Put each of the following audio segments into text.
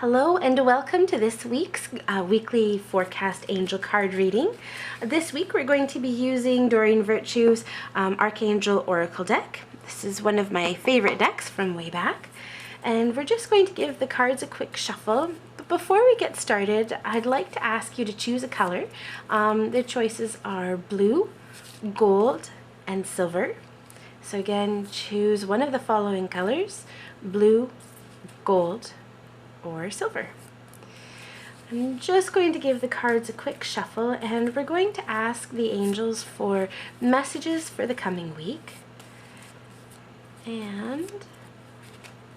Hello and welcome to this week's weekly forecast angel card reading. This week we're going to be using Doreen Virtue's Archangel Oracle deck. This is one of my favorite decks from way back. And we're just going to give the cards a quick shuffle. But before we get started, I'd like to ask you to choose a color. The choices are blue, gold, and silver. So again, choose one of the following colors: blue, gold, or silver. I'm just going to give the cards a quick shuffle, and we're going to ask the angels for messages for the coming week. And,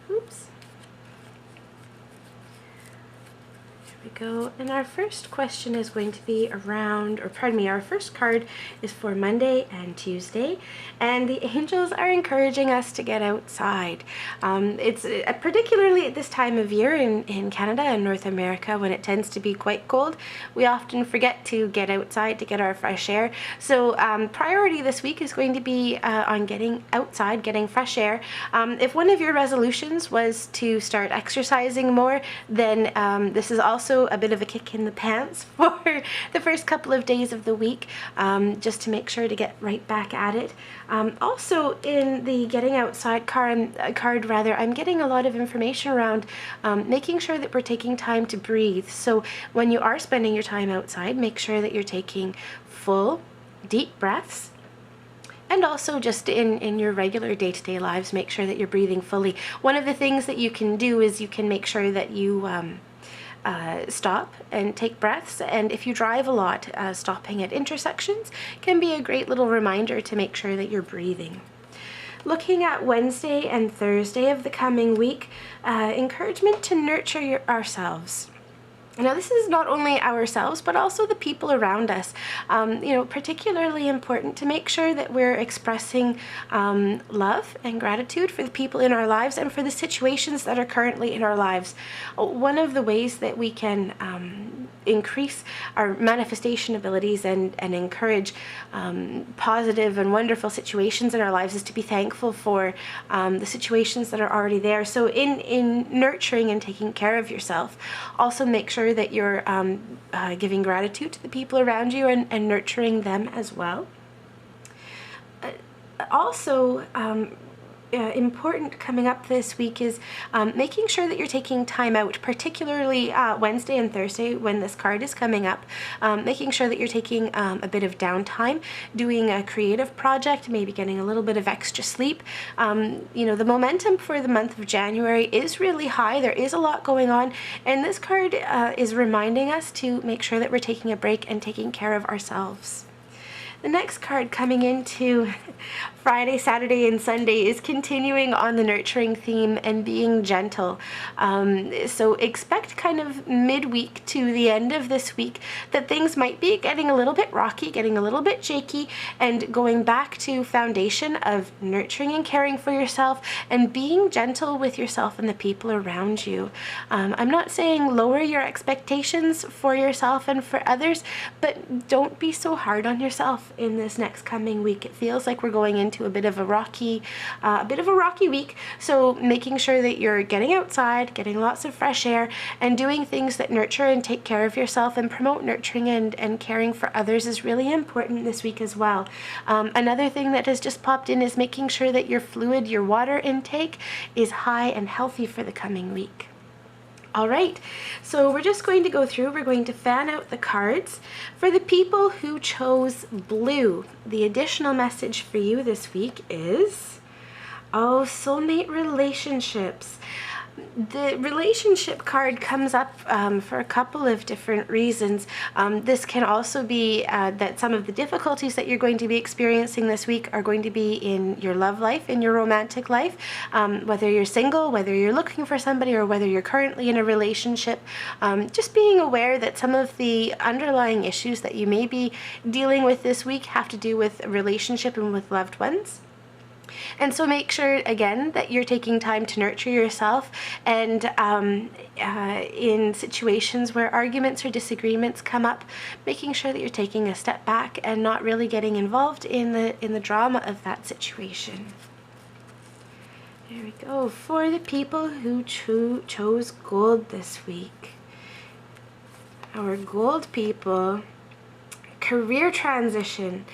oops. Here we go. And our first question is going to be our first card is for Monday and Tuesday, and the angels are encouraging us to get outside. It's particularly at this time of year in Canada and North America, when it tends to be quite cold, we often forget to get outside to get our fresh air. So priority this week is going to be on getting outside, getting fresh air. If one of your resolutions was to start exercising more, then this is also a bit of a kick in the pants for the first couple of days of the week, just to make sure to get right back at it. Also, in the getting outside card, I'm getting a lot of information around making sure that we're taking time to breathe. So when you are spending your time outside, make sure that you're taking full, deep breaths. And also just in your regular day-to-day lives, make sure that you're breathing fully. One of the things that you can do is you can make sure that you stop and take breaths, and if you drive a lot, stopping at intersections can be a great little reminder to make sure that you're breathing. Looking at Wednesday and Thursday of the coming week, encouragement to nurture ourselves. Now, this is not only ourselves, but also the people around us. Particularly important to make sure that we're expressing love and gratitude for the people in our lives and for the situations that are currently in our lives. One of the ways that we can increase our manifestation abilities and encourage positive and wonderful situations in our lives is to be thankful for the situations that are already there. So in nurturing and taking care of yourself, also make sure that you're giving gratitude to the people around you and nurturing them as well. Also, important coming up this week is making sure that you're taking time out, particularly Wednesday and Thursday when this card is coming up, making sure that you're taking a bit of downtime, doing a creative project, maybe getting a little bit of extra sleep. The momentum for the month of January is really high. There is a lot going on, and this card is reminding us to make sure that we're taking a break and taking care of ourselves. The next card coming into Friday, Saturday, and Sunday is continuing on the nurturing theme and being gentle. So expect kind of midweek to the end of this week that things might be getting a little bit rocky, getting a little bit shaky, and going back to foundation of nurturing and caring for yourself and being gentle with yourself and the people around you. I'm not saying lower your expectations for yourself and for others, but don't be so hard on yourself in this next coming week. It feels like we're going into a bit of a rocky week, so making sure that you're getting outside, getting lots of fresh air, and doing things that nurture and take care of yourself and promote nurturing and caring for others is really important this week as well. Another thing that has just popped in is making sure that your fluid, your water intake, is high and healthy for the coming week. All right, so we're just going to go through, we're going to fan out the cards. For the people who chose blue, the additional message for you this week is, soulmate relationships. The relationship card comes up for a couple of different reasons. This can also be that some of the difficulties that you're going to be experiencing this week are going to be in your love life, in your romantic life, whether you're single, whether you're looking for somebody, or whether you're currently in a relationship. Just being aware that some of the underlying issues that you may be dealing with this week have to do with a relationship and with loved ones. And so make sure, again, that you're taking time to nurture yourself, and in situations where arguments or disagreements come up, making sure that you're taking a step back and not really getting involved in the drama of that situation. There we go. For the people who chose gold this week, our gold people, career transition.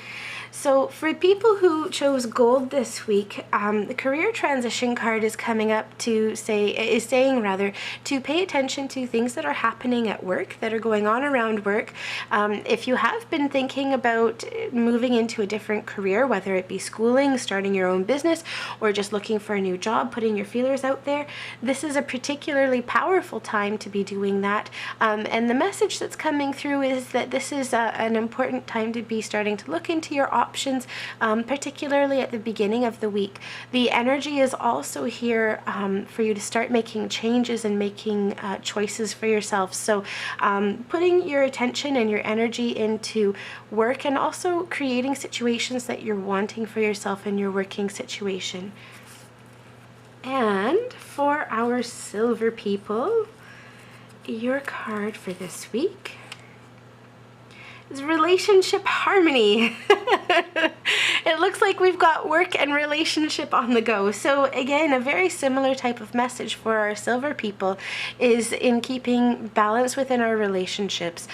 So for people who chose gold this week, the career transition card is coming up to saying to pay attention to things that are happening at work, that are going on around work. If you have been thinking about moving into a different career, whether it be schooling, starting your own business, or just looking for a new job, putting your feelers out there, this is a particularly powerful time to be doing that. And the message that's coming through is that this is an important time to be starting to look into your options, particularly at the beginning of the week. The energy is also here for you to start making changes and making choices for yourself. So putting your attention and your energy into work, and also creating situations that you're wanting for yourself in your working situation. And for our silver people, your card for this week is relationship harmony. It looks like we've got work and relationship on the go. So again, a very similar type of message for our silver people is in keeping balance within our relationships.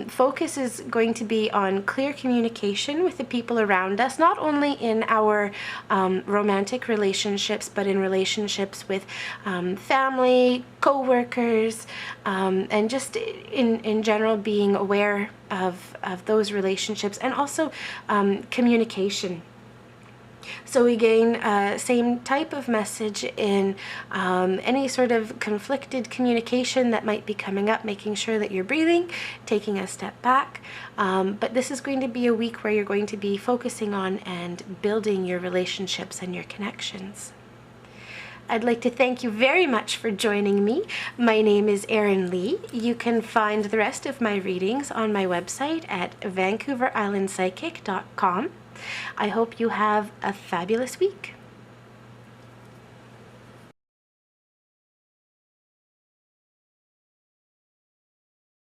Focus is going to be on clear communication with the people around us, not only in our romantic relationships, but in relationships with family, co-workers, and just in general being aware of those relationships, and also communication. So again, same type of message in any sort of conflicted communication that might be coming up, making sure that you're breathing, taking a step back. But this is going to be a week where you're going to be focusing on and building your relationships and your connections. I'd like to thank you very much for joining me. My name is Erin Lee. You can find the rest of my readings on my website at VancouverIslandPsychic.com. I hope you have a fabulous week.